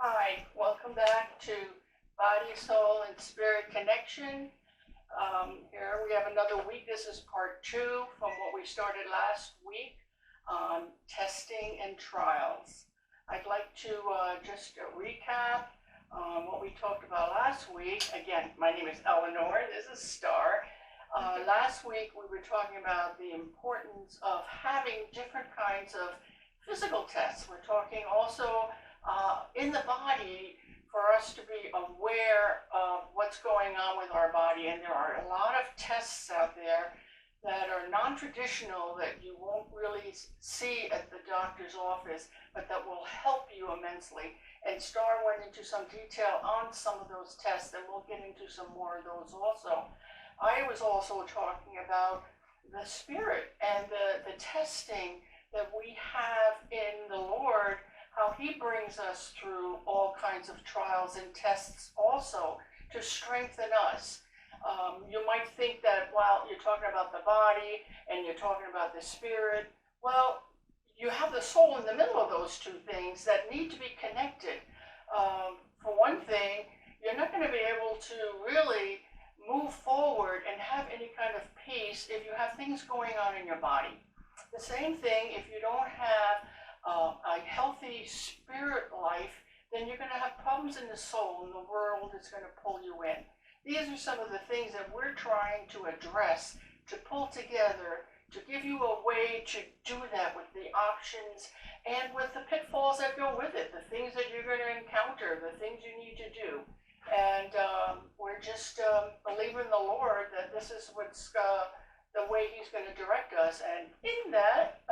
Hi, welcome back to Body, Soul, and Spirit Connection. Here we have another week. This is part 2 from what we started last week on testing and trials. I'd like to just recap what we talked about last week. Again, my name is Eleanor. This is Star. Last week we were talking about the importance of having different kinds of physical tests. We're talking also in the body for us to be aware of what's going on with our body. And there are a lot of tests out there that are non-traditional that you won't really see at the doctor's office, but that will help you immensely. And Star went into some detail on some of those tests, and we'll get into some more of those also. I was also talking about the spirit and the testing that we have in the Lord, how he brings us through all kinds of trials and tests also to strengthen us. You might think that, well, you're talking about the body and you're talking about the spirit. Well, you have the soul in the middle of those two things that need to be connected. For one thing, you're not going to be able to really move forward and have any kind of peace if you have things going on in your body. The same thing if you don't have a healthy spirit life, then you're going to have problems in the soul, and the world is going to pull you in. These are some of the things that we're trying to address, to pull together, to give you a way to do that with the options and with the pitfalls that go with it, the things that you're going to encounter, the things you need to do. And we're just believing the Lord that this is what's the way he's going to direct us. And in that,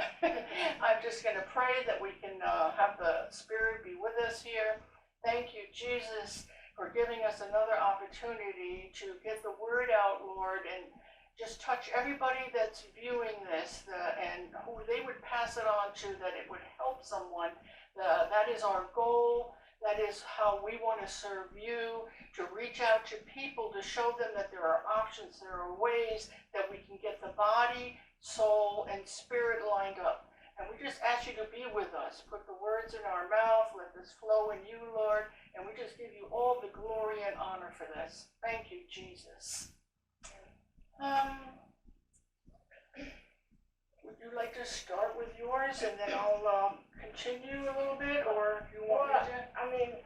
I'm just going to pray that we can have the Spirit be with us here. Thank you, Jesus, for giving us another opportunity to get the word out, Lord, and just touch everybody that's viewing this and who they would pass it on to, that it would help someone. That is our goal. That is how we want to serve you, to reach out to people, to show them that there are options, there are ways that we can get the body, soul, and spirit lined up. And we just ask you to be with us. Put the words in our mouth. Let this flow in you, Lord. And we just give you all the glory and honor for this. Thank you, Jesus. Would you like to start with yours, and then I'll continue a little bit, or if you want me to? I mean,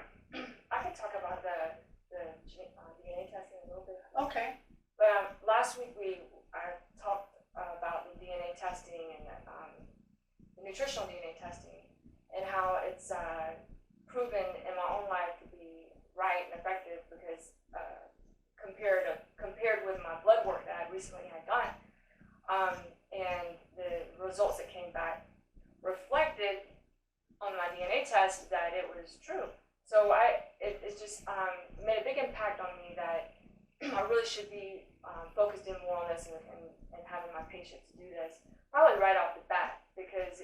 I can talk about the DNA testing a little bit. Okay. But last week I talked about the DNA testing and the nutritional DNA testing, and how it's proven in my own life to be right and effective, because compared with my blood work that I recently had done, and the results that came back reflected on my DNA test that it was true. So it just made a big impact on me that I really should be focused in more on this and having my patients do this probably right off the bat, because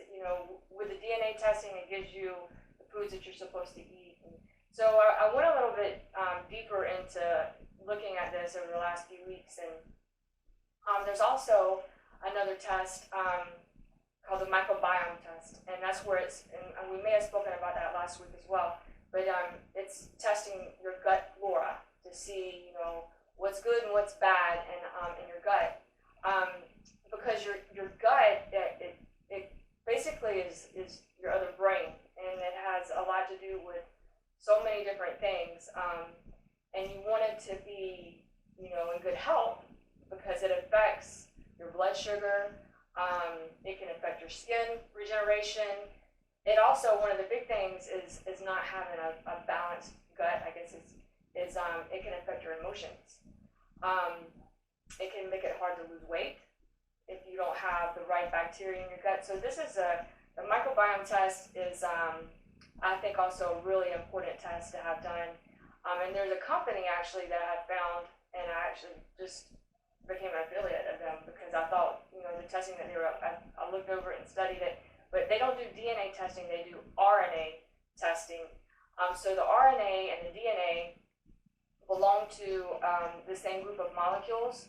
with the DNA testing, it gives you the foods that you're supposed to eat. And so I went a little bit deeper into looking at this over the last few weeks, and there's also another test called the microbiome test, and that's where and we may have spoken about that last week as well, but it's testing your gut flora to see, what's good and what's bad in your gut, because your gut, it basically is your other brain, and it has a lot to do with so many different things, and you want it to be, in good health, because it affects your blood sugar. It can affect your skin regeneration. It also, one of the big things is not having a balanced gut, I guess, is it can affect your emotions. It can make it hard to lose weight if you don't have the right bacteria in your gut. So this is the microbiome test is, I think, also a really important test to have done. And there's a company actually that I found, and I actually just became an affiliate of them, because I thought, the testing that they were, I looked over it and studied it, but they don't do DNA testing, they do RNA testing. So the RNA and the DNA belong to the same group of molecules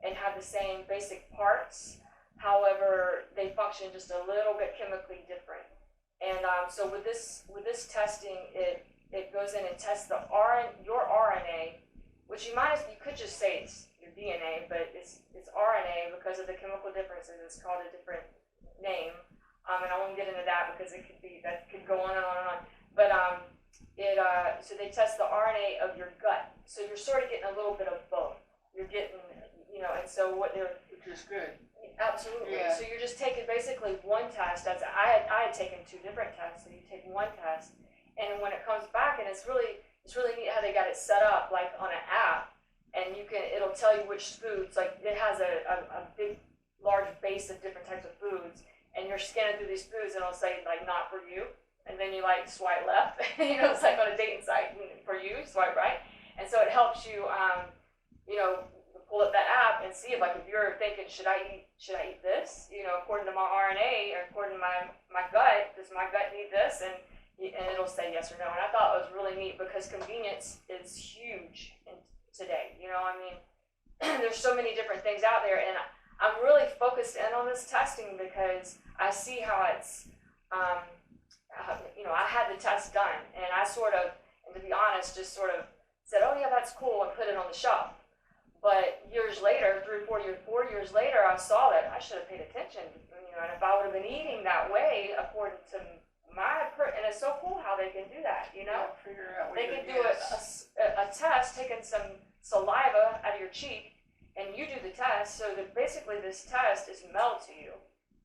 and have the same basic parts. However, they function just a little bit chemically different. And so with this testing, it it goes in and tests your RNA, which you could just say it's your DNA, but it's RNA because of the chemical differences. It's called a different name, and I won't get into that because that could go on and on and on. But so they test the RNA of your gut, so you're sort of getting a little bit of both. You're getting, and so what they're Which is good. absolutely. Yeah. So you're just taking basically one test. I had taken 2 different tests, so you take one test, and when it comes back, and it's really neat how they got it set up like on an app, and it'll tell you which foods, like it has a big large base of different types of foods, and you're scanning through these foods, and it'll say like not for you, and then you like swipe left, it's like on a dating site, for you swipe right, and so it helps you pull up that app and see if you're thinking, should I eat this, according to my RNA or according to my gut, does my gut need this, and it'll say yes or no. And I thought it was really neat because convenience is huge today. There's so many different things out there, and I'm really focused in on this testing because I see how it's, I had the test done, and I and to be honest, just sort of said, oh yeah, that's cool, and put it on the shelf. But years later, 4 years later, I saw that I should have paid attention, and if I would have been eating that way according to and it's so cool how they can do that, Yeah, figure out what They your can do a test, taking some saliva out of your cheek, and you do the test, so that basically this test is mailed to you.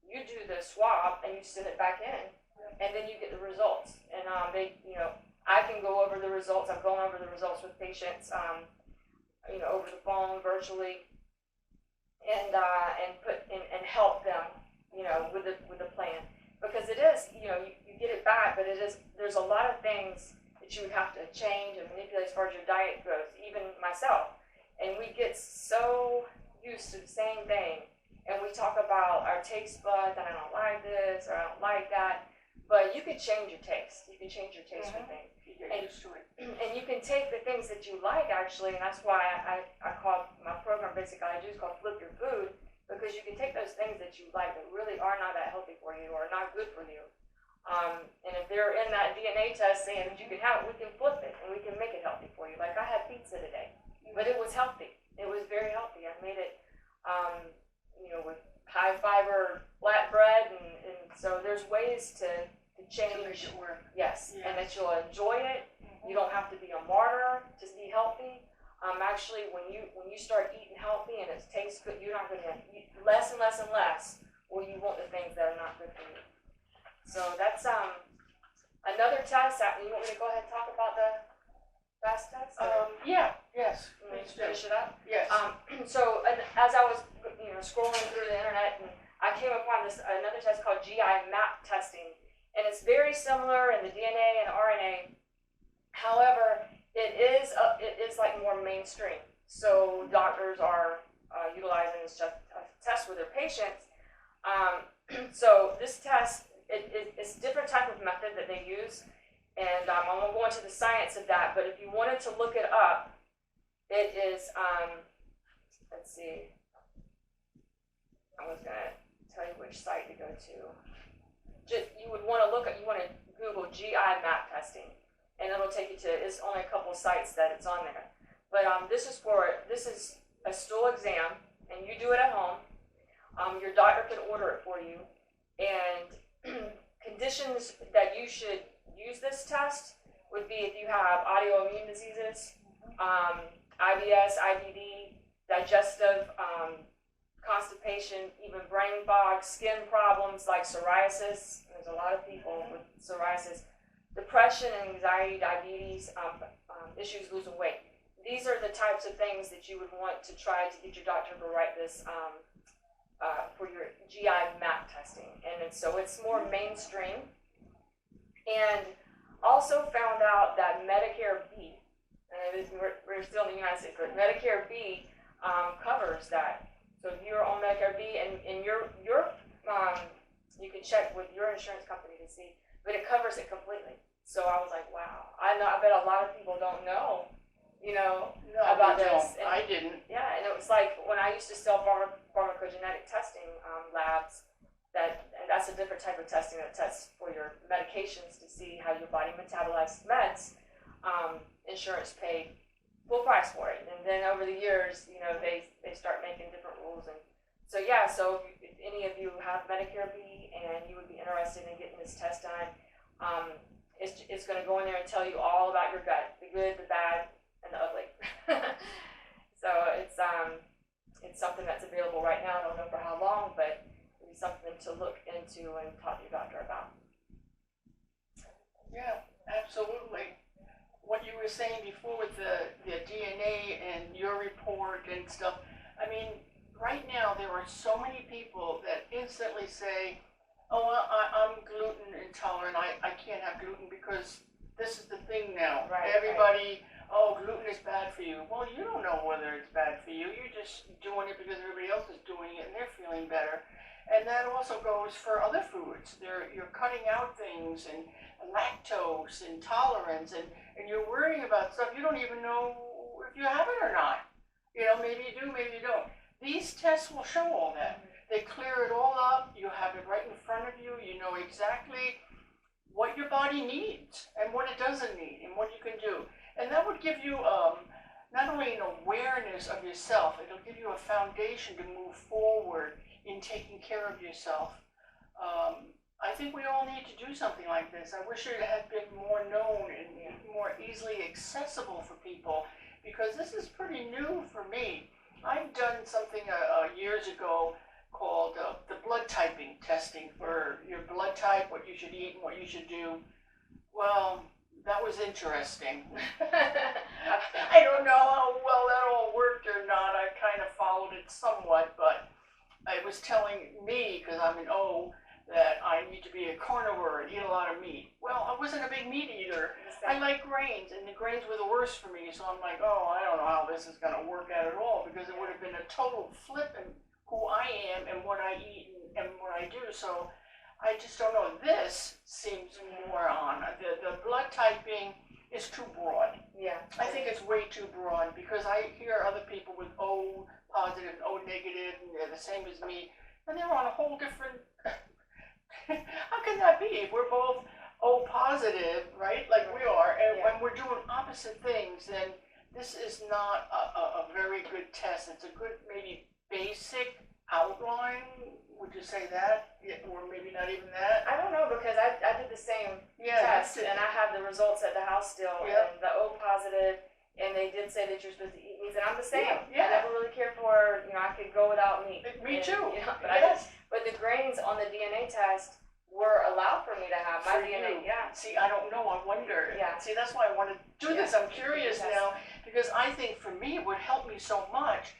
You do the swab, and you send it back in, and then you get the results. And I can go over the results. I've gone over the results with patients, over the phone, virtually, and help them, with the plan. Because it is, you get it back, but there's a lot of things that you would have to change and manipulate as far as your diet goes, even myself. And we get so used to the same thing, and we talk about our taste buds, and I don't like this, or I don't like that, but you can change your taste. You can change your taste for things. You get used to it. And you can take the things that you like, actually, and that's why I call my program, basically, I do is called Flip Your Food, because you can take those things that you like that really are not that healthy for you or not good for you. And if they're in that DNA test saying that you can have it, we can flip it and we can make it healthy for you. Like I had pizza today, but it was healthy. It was very healthy. I made it, with high fiber flat bread, and so there's ways to change. To make it work. Yes, Yes. and that you'll enjoy it. You don't have to be a martyr to be healthy. Actually, when you start eating healthy and it tastes good, you're not going to eat less and less and less, or you want the things that are not good for you. So that's another test. You want me to go ahead and talk about the fast test? Yes. Please do. Finish it up. Yes. So as I was scrolling through the internet, and I came upon another test called GI map testing, and it's very similar in the DNA and RNA. However, it is like more mainstream. So doctors are utilizing this test with their patients. So this test, it's a different type of method that they use, and I won't go into the science of that. But if you wanted to look it up, it is. Let's see. I was gonna tell you which site to go to. You would want to Google GI map testing, and it'll take you to, it's only a couple sites that it's on there. But this is a stool exam, and you do it at home. Your doctor can order it for you. And conditions that you should use this test would be if you have autoimmune diseases, IBS, IBD, digestive, constipation, even brain fog, skin problems like psoriasis. There's a lot of people with psoriasis. Depression, anxiety, diabetes, issues losing weight. These are the types of things that you would want to try to get your doctor to write this for your GI map testing. And so it's more mainstream. And also found out that Medicare B, and we're still in the United States, but Medicare B covers that. So if you're on Medicare B, and your you can check with your insurance company to see, but it covers it completely. So I was like, wow. I bet a lot of people don't know, about this. And, I didn't. yeah, and it was like when I used to sell pharmacogenetic testing labs, and that's a different type of testing that tests for your medications to see how your body metabolizes meds. insurance paid full price for it. And then over the years, they start making different rules. And so, so if any of you have Medicare B and you would be interested in getting this test done, it's going to go in there and tell you all about your gut, the good, the bad, and the ugly. So it's something that's available right now. I don't know for how long, but it'll be something to look into and talk to your doctor about. Yeah, absolutely. What you were saying before with the DNA and your report and stuff, I mean, right now there are so many people that instantly say, oh, I'm gluten intolerant, I can't have gluten because this is the thing now. Right, Everybody, oh, gluten is bad for you. Well, you don't know whether it's bad for you. You're just doing it because everybody else is doing it and they're feeling better. And that also goes for other foods. You're cutting out things and lactose intolerance, and you're worrying about stuff you don't even know if you have it or not. Maybe you do, maybe you don't. These tests will show all that. They clear it all up. You have it right in front of you. You know exactly what your body needs and what it doesn't need and what you can do. And that would give you not only an awareness of yourself, it'll give you a foundation to move forward in taking care of yourself. I think we all need to do something like this. I wish it had been more known and more easily accessible for people, because this is pretty new for me. I've done something years ago called the blood typing testing for your blood type, what you should eat and what you should do. Well, that was interesting. I don't know how well that all worked or not. I kind of followed it somewhat, but it was telling me, because I'm an O, that I need to be a carnivore and eat a lot of meat. Well, I wasn't a big meat eater. I like grains, and the grains were the worst for me, so I'm like, oh, I don't know how this is going to work out at all, because it would have been a total flip in who I am and what I eat and what I do. So I just don't know. This seems more on. The blood typing is too broad. Yeah. I think it's way too broad, because I hear other people with O positive and O negative, and they're the same as me, and they're on a whole different... How can that be? If we're both O positive, right, like we are, and when we're doing opposite things, then this is not a very good test. It's a good, maybe basic outline. Would you say that? Or maybe not even that? I don't know, because I did the same test, and I have the results at the house still, and the O positive, and they did say that you're supposed to eat meat, and I'm the same. I never really cared for, I could go without meat. Me too. But the grains on the DNA test were allowed for me to have my DNA. Yeah. See, I don't know. I wonder. Yeah. See, that's why I want to do this. I'm curious now, because I think for me it would help me so much.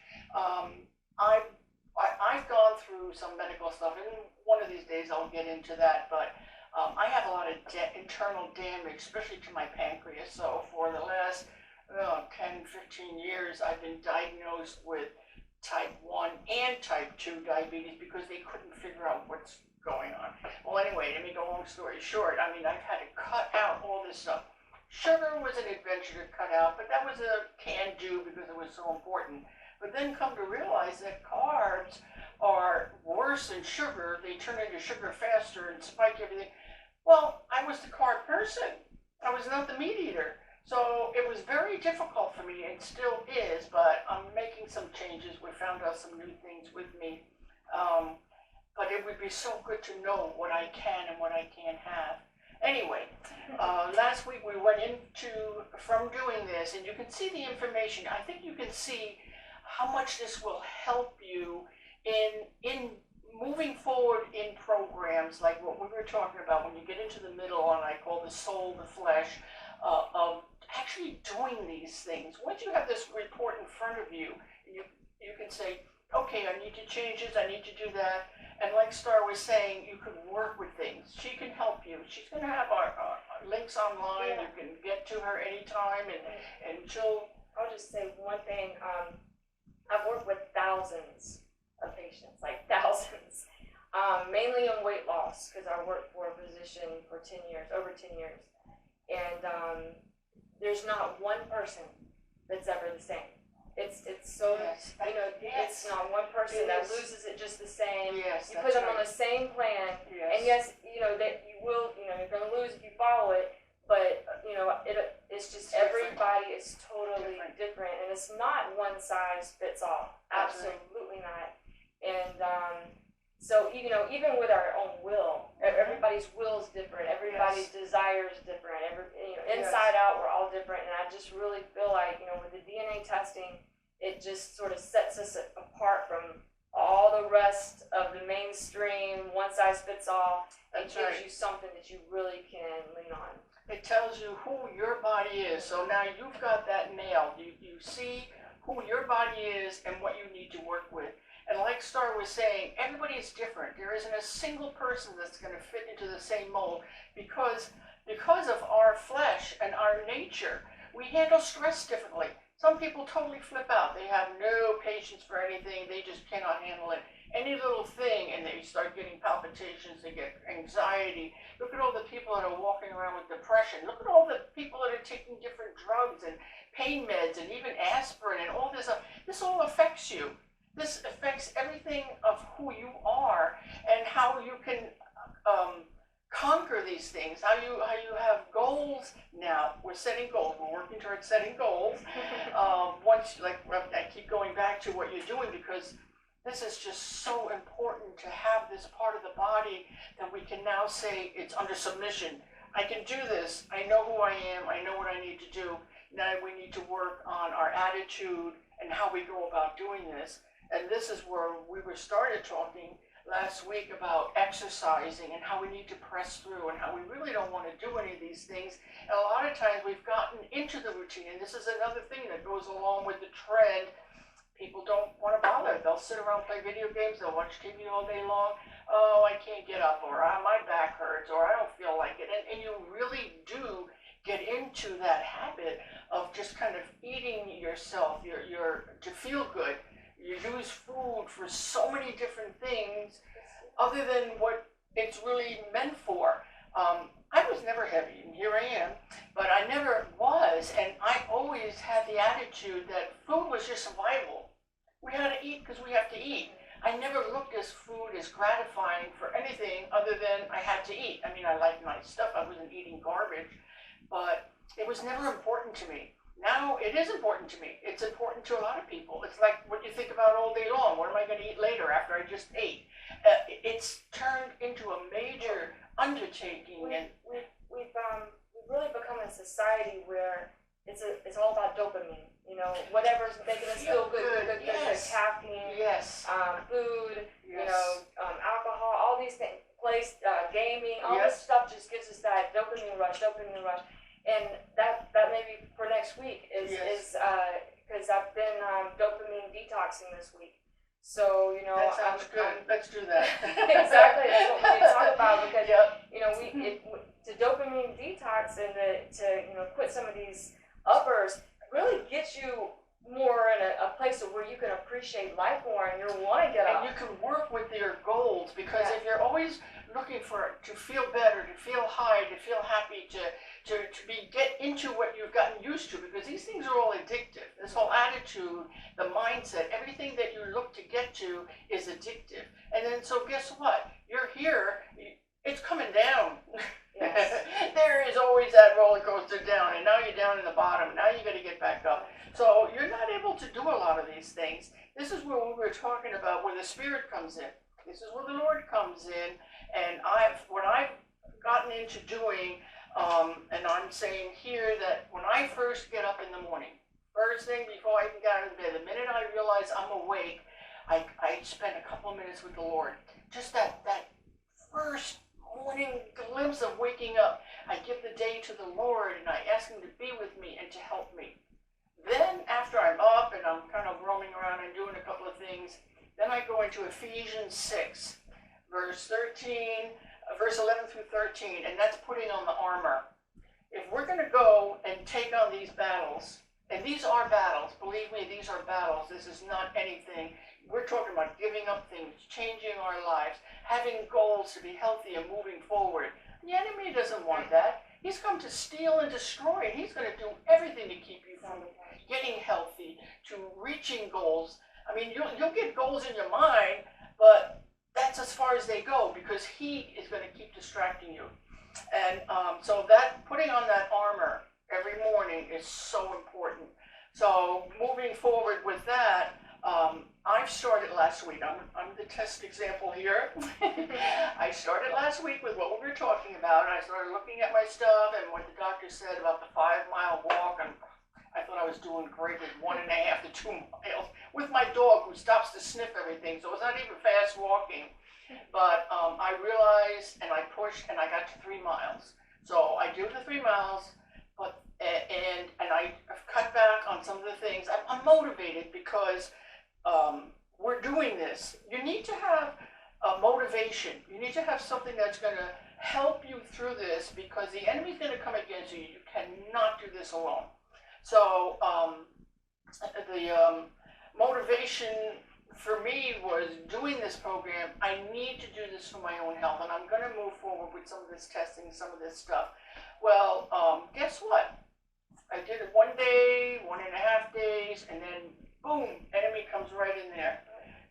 I've gone through some medical stuff, and one of these days I'll get into that. But I have a lot of internal damage, especially to my pancreas. So for the last 10, 15 years, I've been diagnosed with type 1 and type 2 diabetes because they couldn't figure out what's going on. Well, anyway, to make a long story short, I've had to cut out all this stuff. Sugar was an adventure to cut out, but that was a can-do because it was so important. But then come to realize that carbs are worse than sugar. They turn into sugar faster and spike everything. Well, I was the carb person. I was not the meat eater. So it was very difficult for me, and still is, but I'm making some changes. We found out some new things with me. But it would be so good to know what I can and what I can't have. Anyway, last week we went from doing this, and you can see the information. I think you can see how much this will help you in moving forward in programs like what we were talking about when you get into the middle, and I call the soul, the flesh, of actually doing these things. Once you have this report in front of you, you can say, okay, I need to change this, I need to do that. And like Star was saying, you can work with things. She can help you. She's going to have our links online. You can get to her anytime, and I'll just say one thing. I've worked with thousands of patients, like thousands, mainly on weight loss, because I worked for a physician for 10 years, over 10 years. And there's not one person that's ever the same. It's so, it's not one person that loses it just the same. Yes, you put them on the same plan, and yes, that you will, you're going to lose if you follow it, but it's just everybody is totally different, and it's not one size fits all. Absolutely not. And so even with our own will, everybody's will is different. Everybody's desire is different. Inside out, we're all different. And I just really feel like with the DNA testing, it just sort of sets us apart from all the rest of the mainstream one size fits all. It gives you something that you really can lean on. It tells you who your body is. So now you've got that nailed. You see who your body is and what you need to work with. And like Star was saying, everybody is different. There isn't a single person that's going to fit into the same mold because of our flesh and our nature. We handle stress differently. Some people totally flip out. They have no patience for anything. They just cannot handle it. Any little thing, and they start getting palpitations, they get anxiety. Look at all the people that are walking around with depression. Look at all the people that are taking different drugs and pain meds and even aspirin and all this. This all affects you. This affects everything of who you are and how you can conquer these things. How you have goals now. We're setting goals. We're working towards setting goals. I keep going back to what you're doing because this is just so important to have this part of the body that we can now say it's under submission. I can do this. I know who I am. I know what I need to do. Now we need to work on our attitude and how we go about doing this. And this is where we started talking last week about exercising and how we need to press through and how we really don't want to do any of these things. And a lot of times we've gotten into the routine, and this is another thing that goes along with the trend. People don't want to bother. They'll sit around, play video games, they'll watch TV all day long. Oh, I can't get up, or my back hurts, or I don't feel like it. And you really do get into that habit of just kind of eating yourself to feel good. You use food for so many different things other than what it's really meant for. I was never heavy, and here I am, but I never was, and I always had the attitude that food was just survival. We had to eat because we have to eat. I never looked at food as gratifying for anything other than I had to eat. I mean, I liked nice stuff. I wasn't eating garbage, but it was never important to me. Now it is important to me. It's important to a lot of people. It's like what you think about all day long. What am I going to eat later after I just ate? It's turned into a major undertaking. We've really become a society where it's all about dopamine. Whatever's making us feel good. Yes. Caffeine, Yes. Food, Yes. alcohol, all these things, gaming, all this stuff just gives us that dopamine rush. And that maybe for next week is because I've been dopamine detoxing this week. So that sounds good. Let's do that. Exactly, that's what we need to talk about because to dopamine detox and to quit some of these uppers really gets you more in a place of where you can appreciate life more and you want to get up. And you can work with your goals because if you're always looking to feel better, to feel high, to feel happy, to get into what you've gotten used to, because these things are all addictive. This whole attitude, the mindset, everything that you look to get to is addictive. And then so guess what? You're here, it's coming down. Yes. There is always that roller coaster down, and now you're down in the bottom. Now you got to get back up. So you're not able to do a lot of these things. This is where we were talking about where the Spirit comes in. This is where the Lord comes in, and what I've gotten into doing, and I'm saying here that when I first get up in the morning, first thing before I even get out of bed, the minute I realize I'm awake, I spend a couple of minutes with the Lord. Just that first morning glimpse of waking up, I give the day to the Lord and I ask Him to be with me and to help me. Then after I'm up and I'm kind of roaming around and doing a couple of things, then I go into Ephesians 6, verse 11 through 13, and that's putting on the armor. If we're going to go and take on these battles, and these are battles, believe me, these are battles. This is not anything. We're talking about giving up things, changing our lives, having goals to be healthy and moving forward. The enemy doesn't want that. He's come to steal and destroy. He's going to do everything to keep you from getting healthy, to reaching goals. I mean, you'll get goals in your mind, but that's as far as they go because he is going to keep distracting you. And so that putting on that armor every morning is so important. So moving forward with that, I've started last week. I'm the test example here. I started last week with what we were talking about. I started looking at my stuff and what the doctor said about the 5-mile walk, and I thought I was doing great with 1.5 to 2 miles with my dog who stops to sniff everything. So it's not even fast walking. But I realized and I pushed and I got to 3 miles. So I do the 3 miles, but and I've cut back on some of the things. I'm motivated because we're doing this. You need to have a motivation. You need to have something that's going to help you through this because the enemy's going to come against you. You cannot do this alone. So the motivation for me was doing this program. I need to do this for my own health, and I'm going to move forward with some of this testing, some of this stuff. Well, guess what? I did it 1 day, 1.5 days, and then boom, enemy comes right in there.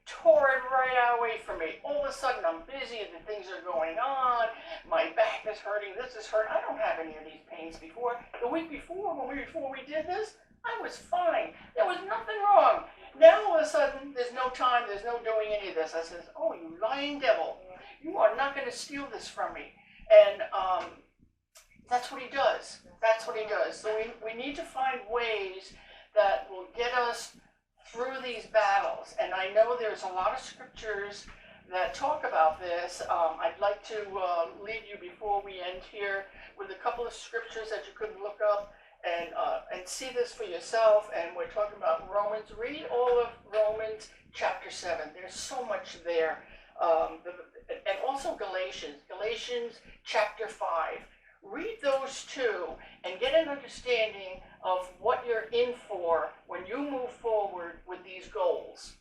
Tore it right away from me. All of a sudden, I'm busy and the things are going on. My back is hurting. This is hurt. I don't have any of these pains before. The week before, before we did this, I was fine. There was nothing wrong. Now all of a sudden, there's no time. There's no doing any of this. I says, "Oh, you lying devil! You are not going to steal this from me." And that's what he does. That's what he does. So we need to find ways that will get us through these battles. And I know there's a lot of scriptures that talk about this. I'd like to leave you before we end here with a couple of scriptures that you could look up and see this for yourself. And we're talking about Romans. Read all of Romans chapter 7. There's so much there. And also Galatians chapter 5. Read those two and get an understanding of what you're in for when you move forward with these goals.